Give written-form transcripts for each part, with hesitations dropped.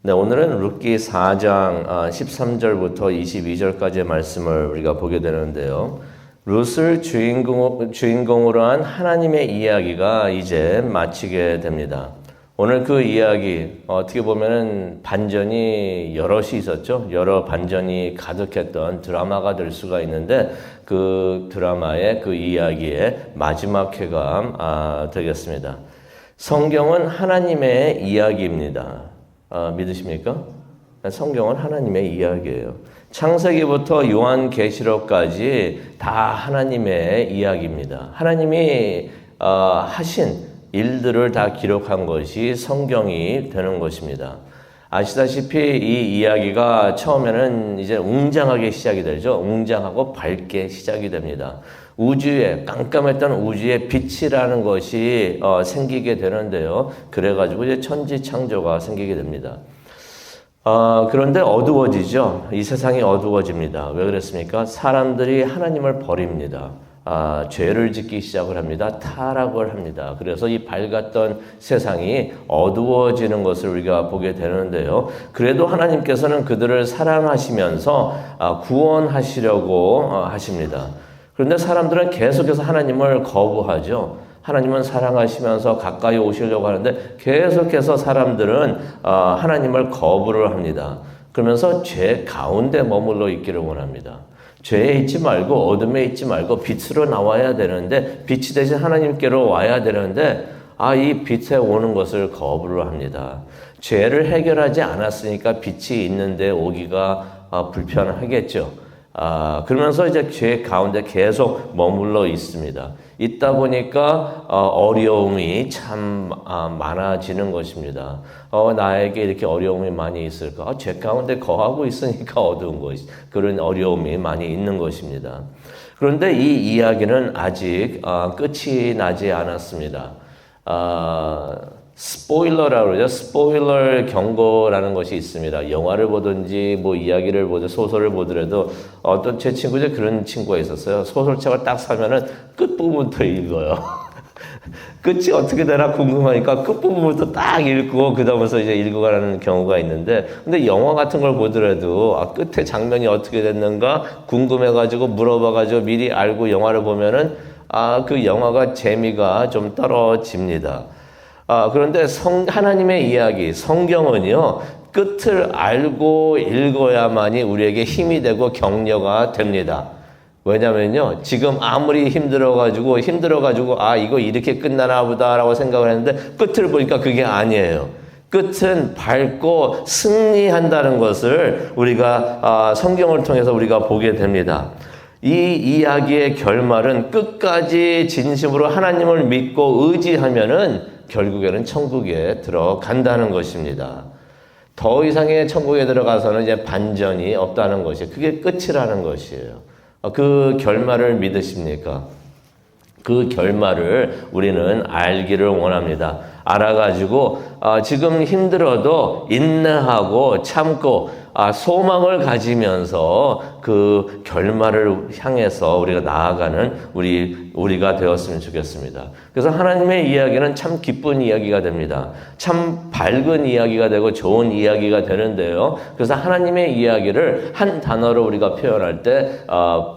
네, 오늘은 룻기 4장 13절부터 22절까지의 말씀을 우리가 보게 되는데요. 룻을 주인공으로 한 하나님의 이야기가 이제 마치게 됩니다. 오늘 그 이야기, 어떻게 보면 반전이 여럿이 있었죠. 여러 반전이 가득했던 드라마가 될 수가 있는데 그 드라마의 그 이야기의 마지막 회가 되겠습니다. 성경은 하나님의 이야기입니다. 믿으십니까? 성경은 하나님의 이야기예요. 창세기부터 요한계시록까지 다 하나님의 이야기입니다. 하나님이 하신 일들을 다 기록한 것이 성경이 되는 것입니다. 아시다시피 이 이야기가 처음에는 이제 웅장하게 시작이 되죠. 웅장하고 밝게 시작이 됩니다. 우주에, 깜깜했던 우주에 빛이라는 것이 생기게 되는데요. 그래가지고 이제 천지창조가 생기게 됩니다. 그런데 어두워지죠. 이 세상이 어두워집니다. 왜 그랬습니까? 사람들이 하나님을 버립니다. 죄를 짓기 시작을 합니다. 타락을 합니다. 그래서 이 밝았던 세상이 어두워지는 것을 우리가 보게 되는데요. 그래도 하나님께서는 그들을 사랑하시면서 구원하시려고 하십니다. 그런데 사람들은 계속해서 하나님을 거부하죠. 하나님은 사랑하시면서 가까이 오시려고 하는데 계속해서 사람들은 하나님을 거부를 합니다. 그러면서 죄 가운데 머물러 있기를 원합니다. 죄에 있지 말고 어둠에 있지 말고 빛으로 나와야 되는데 빛이 대신 하나님께로 와야 되는데 이 빛에 오는 것을 거부를 합니다. 죄를 해결하지 않았으니까 빛이 있는데 오기가 불편하겠죠. 그러면서 이제 죄 가운데 계속 머물러 있습니다. 있다 보니까 어려움이 참 많아지는 것입니다. 나에게 이렇게 어려움이 많이 있을까? 죄 가운데 거하고 있으니까 어두운 것이 그런 어려움이 많이 있는 것입니다. 그런데 이 이야기는 아직 끝이 나지 않았습니다. 스포일러라고 그러죠. 스포일러 경고라는 것이 있습니다. 영화를 보든지 뭐 이야기를 보든 소설을 보더라도 어떤 제 친구 중에 그런 친구가 있었어요. 소설책을 딱 사면은 끝부분부터 읽어요. 끝이 어떻게 되나 궁금하니까 끝부분부터 딱 읽고 그 다음에서 이제 읽어가는 경우가 있는데 근데 영화 같은 걸 보더라도 끝에 장면이 어떻게 됐는가 궁금해가지고 물어봐가지고 미리 알고 영화를 보면은 그 영화가 재미가 좀 떨어집니다. 그런데 하나님의 이야기, 성경은요, 끝을 알고 읽어야만이 우리에게 힘이 되고 격려가 됩니다. 왜냐면요, 지금 아무리 힘들어가지고, 이거 이렇게 끝나나 보다라고 생각을 했는데, 끝을 보니까 그게 아니에요. 끝은 밝고 승리한다는 것을 우리가, 성경을 통해서 우리가 보게 됩니다. 이 이야기의 결말은 끝까지 진심으로 하나님을 믿고 의지하면은 결국에는 천국에 들어간다는 것입니다. 더 이상의 천국에 들어가서는 이제 반전이 없다는 것이 그게 끝이라는 것이에요. 그 결말을 믿으십니까? 그 결말을 우리는 알기를 원합니다. 알아가지고 지금 힘들어도 인내하고 참고 소망을 가지면서 그 결말을 향해서 우리가 나아가는 우리가 되었으면 좋겠습니다. 그래서 하나님의 이야기는 참 기쁜 이야기가 됩니다. 참 밝은 이야기가 되고 좋은 이야기가 되는데요. 그래서 하나님의 이야기를 한 단어로 우리가 표현할 때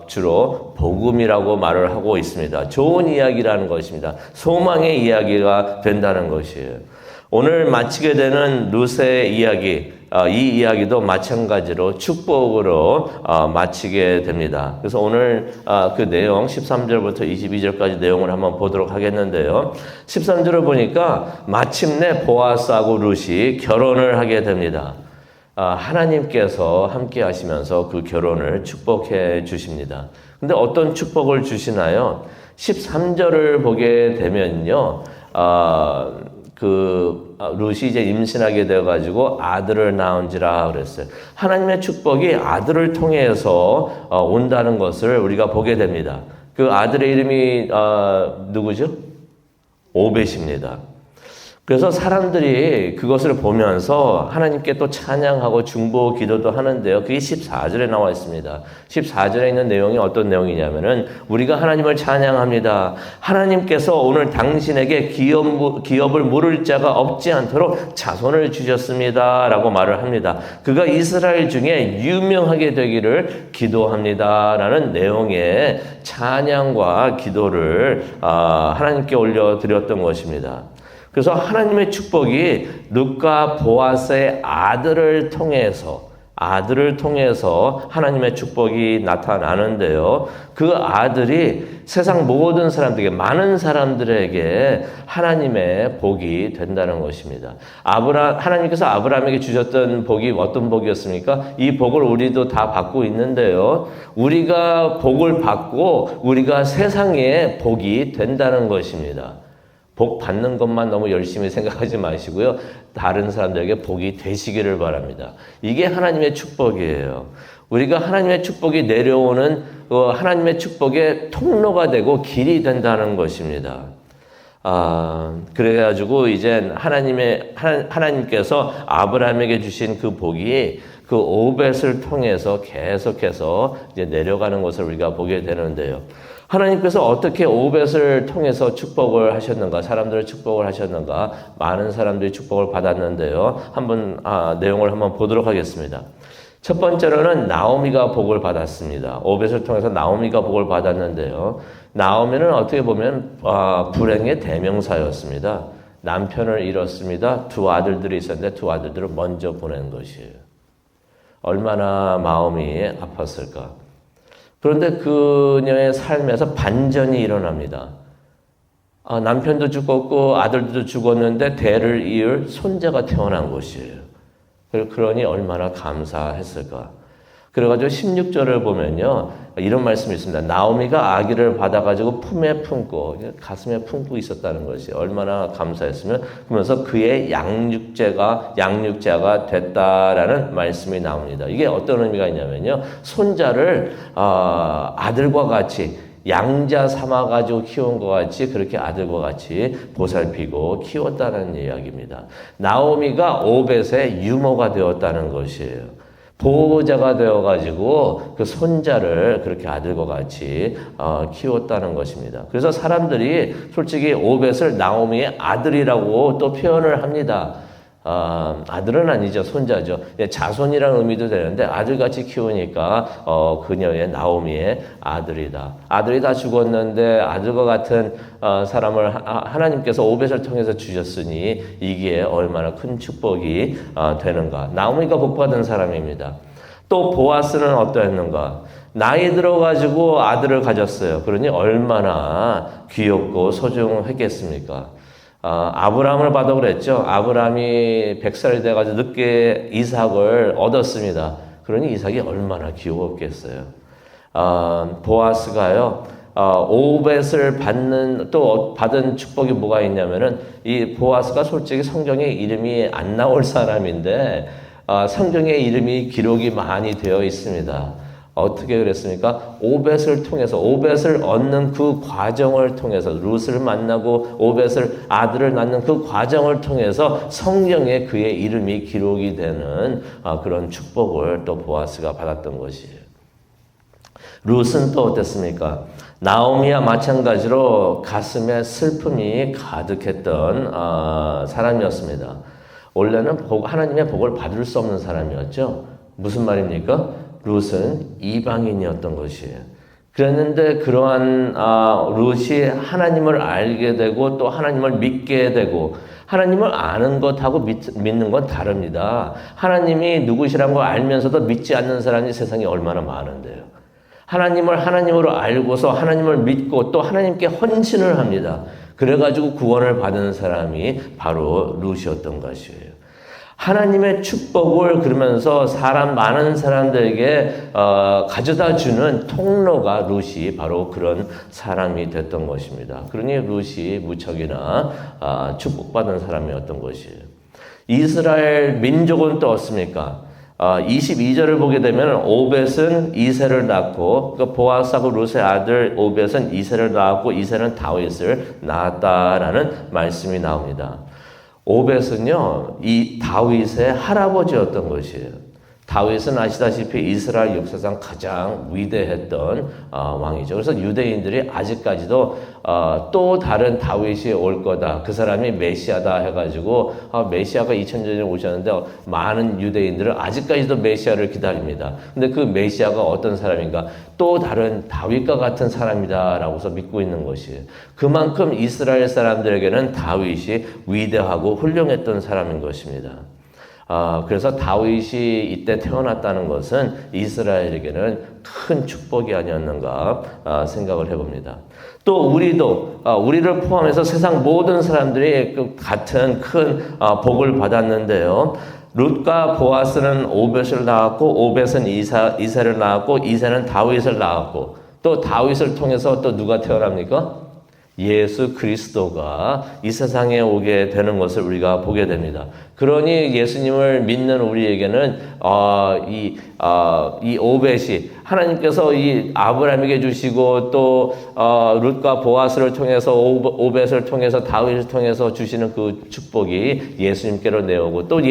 주로 복음이라고 말을 하고 있습니다. 좋은 이야기라는 것입니다. 소망의 이야기가 된다는 것이에요. 오늘 마치게 되는 룻의 이야기, 이 이야기도 마찬가지로 축복으로 마치게 됩니다. 그래서 오늘 그 내용 13절부터 22절까지 내용을 한번 보도록 하겠는데요. 13절을 보니까 마침내 보아스하고 룻이 결혼을 하게 됩니다. 하나님께서 함께 하시면서 그 결혼을 축복해 주십니다. 근데 어떤 축복을 주시나요? 13절을 보게 되면요. 룻이 이제 임신하게 되어가지고 아들을 낳은지라 그랬어요. 하나님의 축복이 아들을 통해서 온다는 것을 우리가 보게 됩니다. 그 아들의 이름이 누구죠? 오벳입니다. 그래서 사람들이 그것을 보면서 하나님께 또 찬양하고 중보 기도도 하는데요. 그게 14절에 나와 있습니다. 14절에 있는 내용이 어떤 내용이냐면은 우리가 하나님을 찬양합니다. 하나님께서 오늘 당신에게 기업을 물을 자가 없지 않도록 자손을 주셨습니다. 라고 말을 합니다. 그가 이스라엘 중에 유명하게 되기를 기도합니다. 라는 내용의 찬양과 기도를 하나님께 올려드렸던 것입니다. 그래서 하나님의 축복이 룻과 보아스의 아들을 통해서 하나님의 축복이 나타나는데요. 그 아들이 세상 모든 사람들에게, 많은 사람들에게 하나님의 복이 된다는 것입니다. 하나님께서 아브라함에게 주셨던 복이 어떤 복이었습니까? 이 복을 우리도 다 받고 있는데요. 우리가 복을 받고 우리가 세상에 복이 된다는 것입니다. 복 받는 것만 너무 열심히 생각하지 마시고요. 다른 사람들에게 복이 되시기를 바랍니다. 이게 하나님의 축복이에요. 우리가 하나님의 축복이 내려오는 하나님의 축복의 통로가 되고 길이 된다는 것입니다. 그래가지고 이제 하나님께서 아브라함에게 주신 그 복이 그 오벳을 통해서 계속해서 이제 내려가는 것을 우리가 보게 되는데요. 하나님께서 어떻게 오벳을 통해서 축복을 하셨는가, 사람들을 축복을 하셨는가, 많은 사람들이 축복을 받았는데요. 내용을 한번 보도록 하겠습니다. 첫 번째로는 나오미가 복을 받았습니다. 오벳을 통해서 나오미가 복을 받았는데요. 나오미는 어떻게 보면 불행의 대명사였습니다. 남편을 잃었습니다. 두 아들들이 있었는데 두 아들들을 먼저 보낸 것이에요. 얼마나 마음이 아팠을까. 그런데 그녀의 삶에서 반전이 일어납니다. 남편도 죽었고 아들도 죽었는데 대를 이을 손자가 태어난 것이에요. 그러니 얼마나 감사했을까. 그래가지고 16절을 보면요. 이런 말씀이 있습니다. 나오미가 아기를 받아가지고 품에 품고 가슴에 품고 있었다는 것이 얼마나 감사했으면 그러면서 그의 양육자가 됐다라는 말씀이 나옵니다. 이게 어떤 의미가 있냐면요. 손자를 아들과 같이 양자 삼아가지고 키운 것 같이 그렇게 아들과 같이 보살피고 키웠다는 이야기입니다. 나오미가 오벳의 유모가 되었다는 것이에요. 보호자가 되어가지고 그 손자를 그렇게 아들과 같이 키웠다는 것입니다. 그래서 사람들이 솔직히 오벳을 나오미의 아들이라고 또 표현을 합니다. 아들은 아니죠. 손자죠. 자손이라는 의미도 되는데 아들같이 키우니까 그녀의 나오미의 아들이다. 아들이 다 죽었는데 아들과 같은 사람을 하나님께서 오벳을 통해서 주셨으니 이게 얼마나 큰 축복이 되는가. 나오미가 복받은 사람입니다. 또 보아스는 어떠했는가. 나이 들어가지고 아들을 가졌어요. 그러니 얼마나 귀엽고 소중했겠습니까? 아브라함을 봐도 그랬죠. 아브라함이 100살이 돼가지고 늦게 이삭을 얻었습니다. 그러니 이삭이 얼마나 귀여웠겠어요. 보아스가요, 오벳을 받은 축복이 뭐가 있냐면은, 이 보아스가 솔직히 성경에 이름이 안 나올 사람인데, 성경에 이름이 기록이 많이 되어 있습니다. 어떻게 그랬습니까? 오벳을 통해서, 오벳을 얻는 그 과정을 통해서, 룻을 만나고 아들을 낳는 그 과정을 통해서 성경에 그의 이름이 기록이 되는 그런 축복을 또 보아스가 받았던 것이에요. 룻은 또 어땠습니까? 나오미와 마찬가지로 가슴에 슬픔이 가득했던 사람이었습니다. 원래는 하나님의 복을 받을 수 없는 사람이었죠. 무슨 말입니까? 룻은 이방인이었던 것이에요. 그랬는데 그러한 룻이 하나님을 알게 되고 또 하나님을 믿게 되고, 하나님을 아는 것하고 믿는 건 다릅니다. 하나님이 누구시라는 걸 알면서도 믿지 않는 사람이 세상에 얼마나 많은데요. 하나님을 하나님으로 알고서 하나님을 믿고 또 하나님께 헌신을 합니다. 그래가지고 구원을 받은 사람이 바로 룻이었던 것이에요. 하나님의 축복을 그러면서 많은 사람들에게 가져다 주는 통로가 룻이 바로 그런 사람이 됐던 것입니다. 그러니 룻이 무척이나 축복받은 사람이었던 것이에요. 이스라엘 민족은 또 어떻습니까? 22절을 보게 되면 오벳은 이새를 낳고, 그러니까 보아스하고 룻의 아들 오벳은 이새를 낳았고 이새는 다윗을 낳았다라는 말씀이 나옵니다. 오벳은요, 이 다윗의 할아버지였던 것이에요. 다윗은 아시다시피 이스라엘 역사상 가장 위대했던 왕이죠. 그래서 유대인들이 아직까지도 또 다른 다윗이 올 거다. 그 사람이 메시아다 해가지고 메시아가 2000년 전에 오셨는데 많은 유대인들은 아직까지도 메시아를 기다립니다. 근데 그 메시아가 어떤 사람인가? 또 다른 다윗과 같은 사람이다라고서 믿고 있는 것이에요. 그만큼 이스라엘 사람들에게는 다윗이 위대하고 훌륭했던 사람인 것입니다. 그래서 다윗이 이때 태어났다는 것은 이스라엘에게는 큰 축복이 아니었는가 생각을 해봅니다. 또 우리를 포함해서 세상 모든 사람들이 같은 큰 복을 받았는데요. 룻과 보아스는 오벳을 낳았고 오벳은 이새를 낳았고 이새는 다윗을 낳았고 또 다윗을 통해서 또 누가 태어납니까? 예수 그리스도가 이 세상에 오게 되는 것을 우리가 보게 됩니다. 그러니 예수님을 믿는 우리에게는 이 오벳이 하나님께서 이 아브라함에게 주시고 또 룻과 보아스를 통해서 오벳을 통해서 다윗을 통해서 주시는 그 축복이 예수님께로 내려오고 또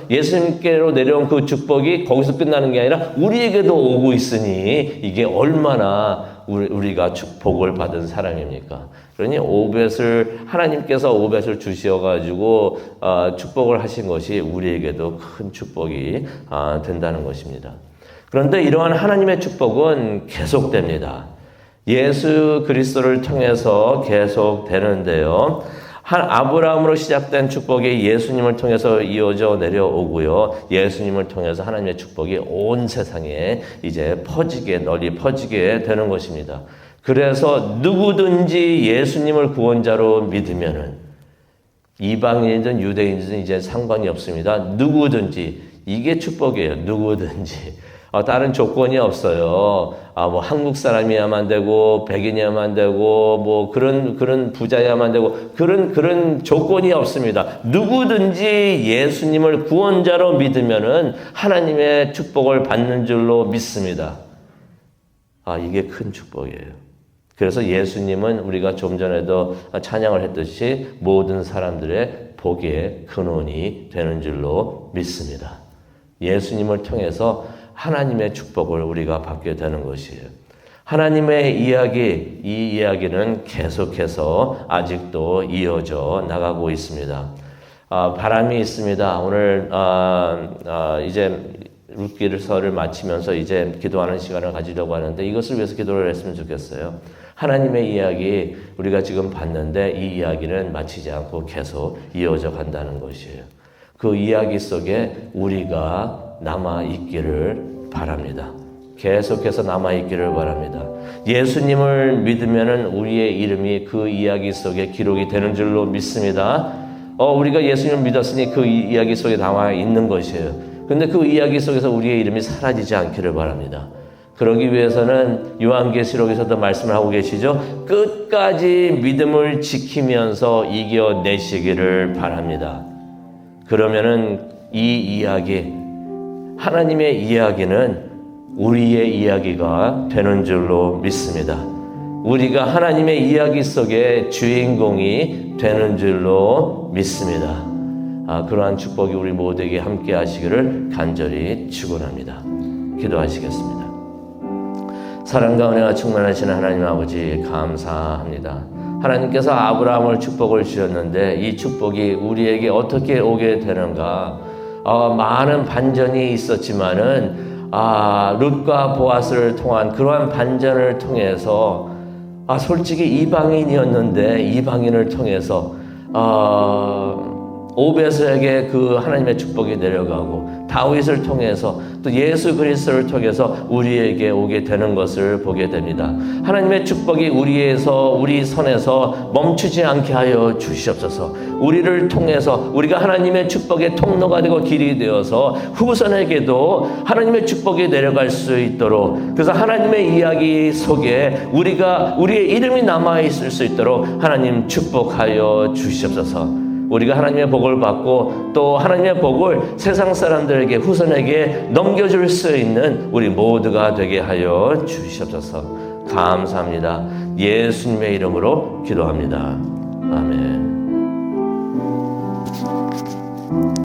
예수님께로 내려온 그 축복이 거기서 끝나는 게 아니라 우리에게도 오고 있으니 이게 얼마나 우리가 축복을 받은 사람입니까? 그러니 하나님께서 오벳을 주셔가지고 축복을 하신 것이 우리에게도 큰 축복이 된다는 것입니다. 그런데 이러한 하나님의 축복은 계속됩니다. 예수 그리스도를 통해서 계속되는데요. 아브라함으로 시작된 축복이 예수님을 통해서 이어져 내려오고요. 예수님을 통해서 하나님의 축복이 온 세상에 이제 널리 퍼지게 되는 것입니다. 그래서 누구든지 예수님을 구원자로 믿으면은 이방인이든 유대인이든 이제 상관이 없습니다. 누구든지 이게 축복이에요. 누구든지. 다른 조건이 없어요. 뭐 한국 사람이야만 되고 백인이야만 되고 뭐 그런 부자야만 되고 그런 조건이 없습니다. 누구든지 예수님을 구원자로 믿으면은 하나님의 축복을 받는 줄로 믿습니다. 이게 큰 축복이에요. 그래서 예수님은 우리가 좀 전에도 찬양을 했듯이 모든 사람들의 복의 근원이 되는 줄로 믿습니다. 예수님을 통해서 하나님의 축복을 우리가 받게 되는 것이에요. 하나님의 이 이야기는 계속해서 아직도 이어져 나가고 있습니다. 바람이 있습니다. 오늘 이제 룻기서를 마치면서 이제 기도하는 시간을 가지려고 하는데 이것을 위해서 기도를 했으면 좋겠어요. 하나님의 이야기 우리가 지금 봤는데 이 이야기는 마치지 않고 계속 이어져 간다는 것이에요. 그 이야기 속에 우리가 남아있기를 바랍니다. 계속해서 남아있기를 바랍니다. 예수님을 믿으면은 우리의 이름이 그 이야기 속에 기록이 되는 줄로 믿습니다. 우리가 예수님을 믿었으니 그 이야기 속에 남아 있는 것이에요. 근데 그 이야기 속에서 우리의 이름이 사라지지 않기를 바랍니다. 그러기 위해서는 요한계시록에서도 말씀을 하고 계시죠. 끝까지 믿음을 지키면서 이겨내시기를 바랍니다. 그러면은 이 이야기, 하나님의 이야기는 우리의 이야기가 되는 줄로 믿습니다. 우리가 하나님의 이야기 속에 주인공이 되는 줄로 믿습니다. 그러한 축복이 우리 모두에게 함께 하시기를 간절히 축원합니다. 기도하시겠습니다. 사랑과 은혜가 충만하신 하나님 아버지 감사합니다. 하나님께서 아브라함을 축복을 주셨는데 이 축복이 우리에게 어떻게 오게 되는가? 많은 반전이 있었지만은 룻과 보아스를 통한 그러한 반전을 통해서 솔직히 이방인이었는데 이방인을 통해서 오벳에게 그 하나님의 축복이 내려가고 다윗을 통해서 또 예수 그리스도를 통해서 우리에게 오게 되는 것을 보게 됩니다. 하나님의 축복이 우리 선에서 멈추지 않게 하여 주시옵소서. 우리를 통해서 우리가 하나님의 축복의 통로가 되고 길이 되어서 후손에게도 하나님의 축복이 내려갈 수 있도록, 그래서 하나님의 이야기 속에 우리의 이름이 남아 있을 수 있도록 하나님 축복하여 주시옵소서. 우리가 하나님의 복을 받고 또 하나님의 복을 세상 사람들에게 후손에게 넘겨줄 수 있는 우리 모두가 되게 하여 주시옵소서. 감사합니다. 예수님의 이름으로 기도합니다. 아멘. 있습니다.